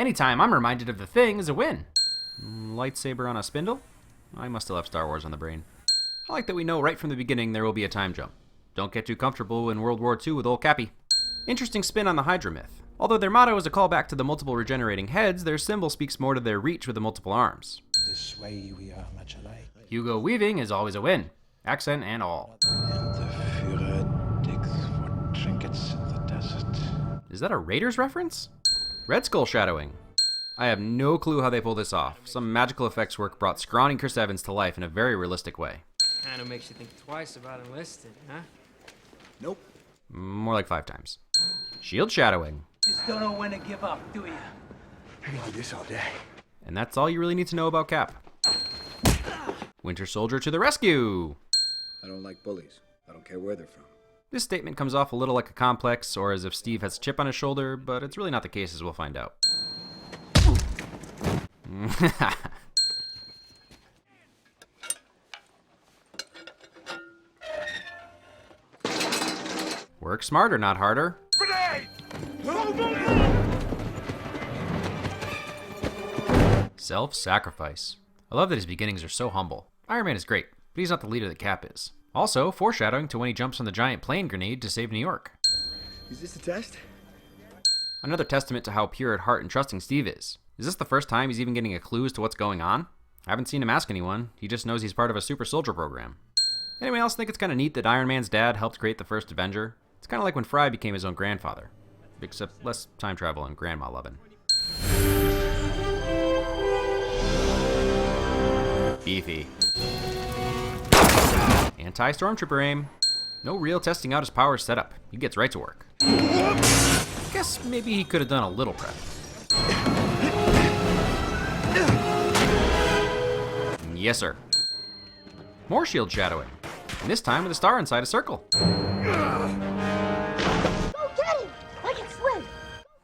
Anytime I'm reminded of the Thing is a win. Lightsaber on a spindle? I must still have Star Wars on the brain. I like that we know right from the beginning there will be a time jump. Don't get too comfortable in World War II with old Cappy. Interesting spin on the Hydra myth. Although their motto is a callback to the multiple regenerating heads, their symbol speaks more to their reach with the multiple arms. This way we are much alike. Hugo weaving is always a win. Accent and all. And the Führer digs for trinkets in the desert. Is that a Raiders reference? Red Skull shadowing. I have no clue how they pull this off. Some magical effects work brought scrawny Chris Evans to life in a very realistic way. Kinda makes you think twice about enlisting, huh? Nope. More like 5 times. Shield shadowing. Just don't know when to give up, do you? I can do this all day. And that's all you really need to know about Cap. Winter Soldier to the rescue! I don't like bullies. I don't care where they're from. This statement comes off a little like a complex, or as if Steve has a chip on his shoulder, but it's really not the case, as we'll find out. Work smarter, not harder. Self-sacrifice. I love that his beginnings are so humble. Iron Man is great, but he's not the leader that Cap is. Also, foreshadowing to when he jumps on the giant plane grenade to save New York. Is this a test? Another testament to how pure at heart and trusting Steve is. Is this the first time he's even getting a clue as to what's going on? I haven't seen him ask anyone, he just knows he's part of a super soldier program. Anyone else think it's kind of neat that Iron Man's dad helped create the first Avenger? It's kind of like when Fry became his own grandfather. Except less time travel and grandma loving. Beefy. Anti-stormtrooper aim. No real testing out his powers setup. He gets right to work. Guess maybe he could have done a little prep. Yes, sir. More shield shadowing. And this time with a star inside a circle. Go get him! I can swim!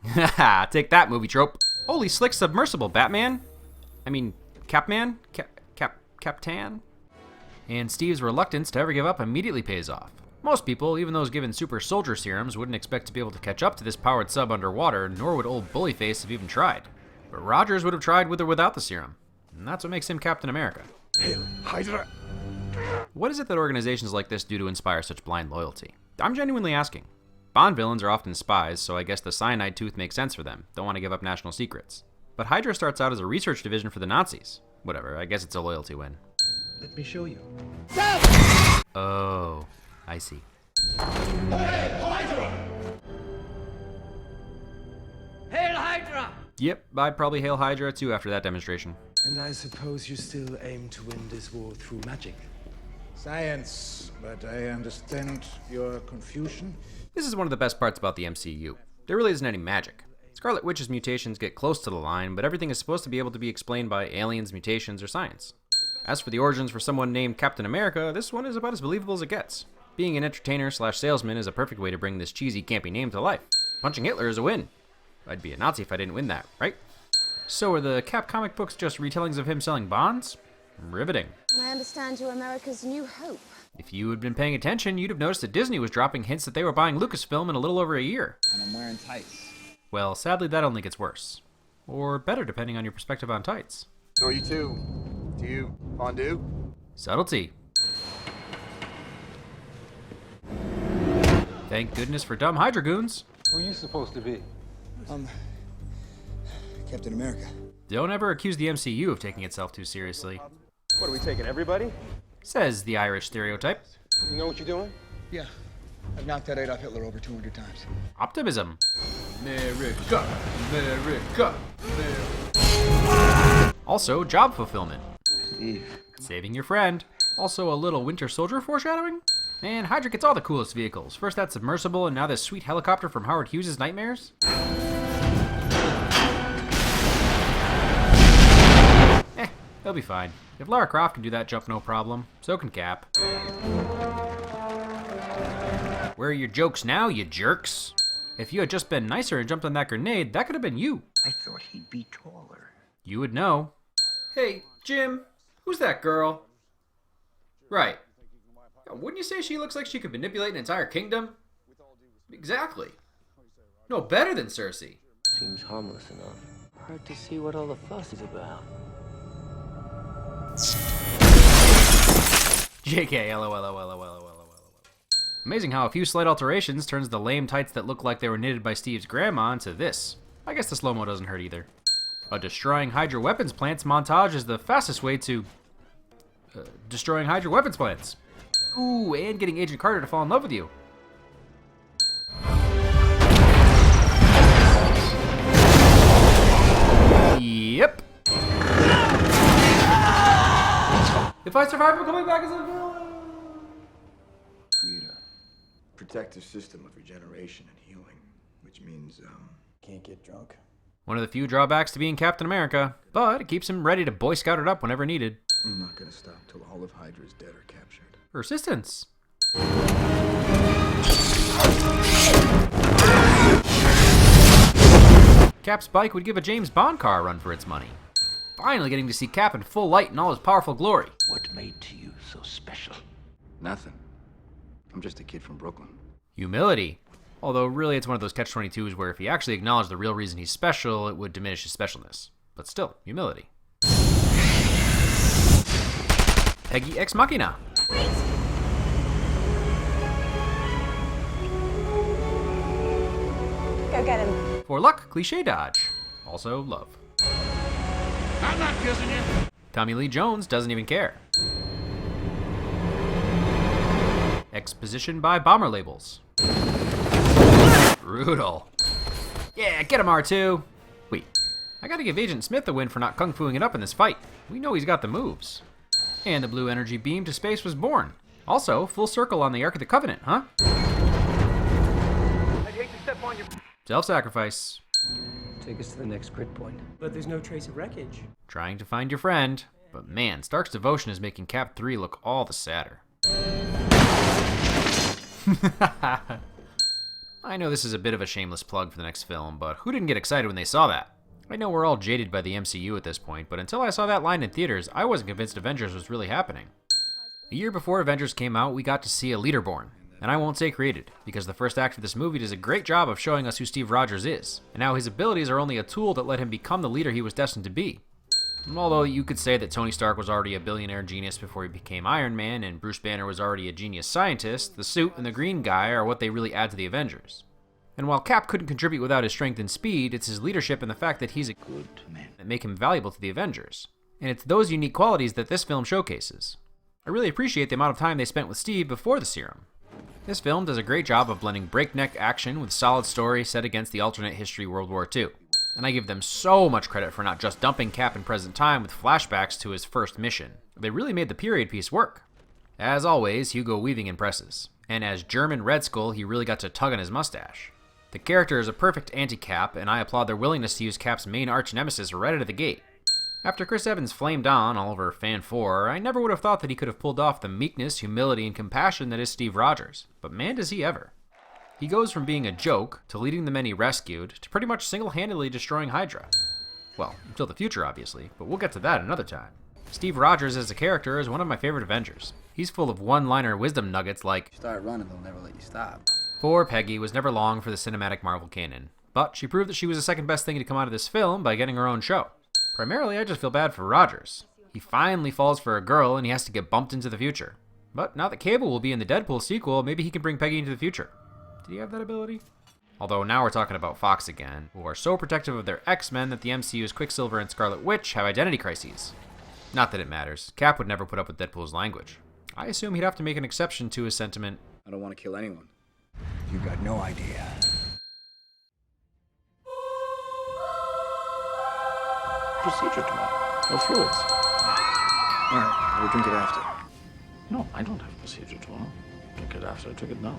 Haha, take that, movie trope. Holy slick submersible, Batman. I mean, Capman? Captan? And Steve's reluctance to ever give up immediately pays off. Most people, even those given super soldier serums, wouldn't expect to be able to catch up to this powered sub underwater, nor would old Bullyface have even tried. But Rogers would have tried with or without the serum. And that's what makes him Captain America. Hail Hydra! What is it that organizations like this do to inspire such blind loyalty? I'm genuinely asking. Bond villains are often spies, so I guess the cyanide tooth makes sense for them. Don't want to give up national secrets. But Hydra starts out as a research division for the Nazis. Whatever, I guess it's a loyalty win. Let me show you. Oh, I see. Hail Hydra! Yep, I'd probably hail Hydra too after that demonstration. And I suppose you still aim to win this war through magic? Science, but I understand your confusion. This is one of the best parts about the MCU. There really isn't any magic. Scarlet Witch's mutations get close to the line, but everything is supposed to be able to be explained by aliens, mutations, or science. As for the origins for someone named Captain America, this one is about as believable as it gets. Being an entertainer/salesman is a perfect way to bring this cheesy, campy name to life. Punching Hitler is a win. I'd be a Nazi if I didn't win that, right? So are the Cap comic books just retellings of him selling bonds? Riveting. I understand you're America's new hope. If you had been paying attention, you'd have noticed that Disney was dropping hints that they were buying Lucasfilm in a little over a year. And I'm wearing tights. Well, sadly that only gets worse. Or better, depending on your perspective on tights. So you too. Do you fondue? Subtlety. Thank goodness for dumb Hydra goons. Who are you supposed to be? Captain America. Don't ever accuse the MCU of taking itself too seriously. What, are we taking everybody? Says the Irish stereotype. You know what you're doing? Yeah. I've knocked that Adolf Hitler over 200 times. Optimism. America! America! Also, job fulfillment. Steve. Saving your friend. Also a little Winter Soldier foreshadowing. Man, Hydra gets all the coolest vehicles. First that submersible, and now this sweet helicopter from Howard Hughes' Nightmares. They'll be fine. If Lara Croft can do that jump no problem, so can Cap. Where are your jokes now, you jerks? If you had just been nicer and jumped on that grenade, that could have been you. I thought he'd be taller. You would know. Hey, Jim, who's that girl? Right. Wouldn't you say she looks like she could manipulate an entire kingdom? Exactly. No better than Cersei. Seems harmless enough. hard to see what all the fuss is about. JK, LOL. Amazing how a few slight alterations turns the lame tights that look like they were knitted by Steve's grandma into this. I guess the slow-mo doesn't hurt either. A destroying Hydra weapons plants montage is the fastest way to... destroying Hydra weapons plants. Ooh, and getting Agent Carter to fall in love with you. Yep. If I survive, I'm coming back as a villain. Create a protective system of regeneration and healing, which means, can't get drunk. One of the few drawbacks to being Captain America, but it keeps him ready to Boy Scout it up whenever needed. I'm not gonna stop till all of Hydra's dead or captured. Persistence. Cap's bike would give a James Bond car a run for its money. Finally getting to see Cap in full light in all his powerful glory. What made to you so special? Nothing. I'm just a kid from Brooklyn. Humility. Although really it's one of those catch-22s where if he actually acknowledged the real reason he's special, it would diminish his specialness. But still, humility. Peggy Ex Machina. Go get him. For luck, cliche dodge. Also love. I'm not kissing you. Tommy Lee Jones doesn't even care. Exposition by bomber labels. Brutal. Yeah, get him, R2. Wait, I gotta give Agent Smith a win for not kung-fuing it up in this fight. We know he's got the moves. And the blue energy beam to space was born. Also, full circle on the Ark of the Covenant, huh? I'd hate to step on your... Self-sacrifice. Take us to the next grid point. But there's no trace of wreckage. Trying to find your friend. But man, Stark's devotion is making Cap 3 look all the sadder. I know this is a bit of a shameless plug for the next film, but who didn't get excited when they saw that? I know we're all jaded by the MCU at this point, but until I saw that line in theaters, I wasn't convinced Avengers was really happening. A year before Avengers came out, we got to see a leader born. And I won't say created, because the first act of this movie does a great job of showing us who Steve Rogers is, and how his abilities are only a tool that let him become the leader he was destined to be. And although you could say that Tony Stark was already a billionaire genius before he became Iron Man, and Bruce Banner was already a genius scientist, the suit and the green guy are what they really add to the Avengers. And while Cap couldn't contribute without his strength and speed, it's his leadership and the fact that he's a good man that make him valuable to the Avengers. And it's those unique qualities that this film showcases. I really appreciate the amount of time they spent with Steve before the serum. This film does a great job of blending breakneck action with solid story set against the alternate history World War II. And I give them so much credit for not just dumping Cap in present time with flashbacks to his first mission. They really made the period piece work. As always, Hugo Weaving impresses. And as German Red Skull, he really got to tug on his mustache. The character is a perfect anti-Cap, and I applaud their willingness to use Cap's main arch-nemesis right out of the gate. After Chris Evans flamed on all over Fan 4, I never would have thought that he could have pulled off the meekness, humility, and compassion that is Steve Rogers. But man, does he ever. He goes from being a joke, to leading the men he rescued, to pretty much single-handedly destroying Hydra. Well, until the future, obviously, but we'll get to that another time. Steve Rogers as a character is one of my favorite Avengers. He's full of one-liner wisdom nuggets like, Start running, they'll never let you stop. Poor Peggy was never long for the cinematic Marvel canon, but she proved that she was the second best thing to come out of this film by getting her own show. Primarily, I just feel bad for Rogers. He finally falls for a girl and he has to get bumped into the future. But now that Cable will be in the Deadpool sequel, maybe he can bring Peggy into the future. Did he have that ability? Although now we're talking about Fox again, who are so protective of their X-Men that the MCU's Quicksilver and Scarlet Witch have identity crises. Not that it matters. Cap would never put up with Deadpool's language. I assume he'd have to make an exception to his sentiment, I don't want to kill anyone. You got no idea. Procedure tomorrow. No fluids. All right, we'll drink it after. No, I don't have procedure tomorrow. Drink it after I drink it now.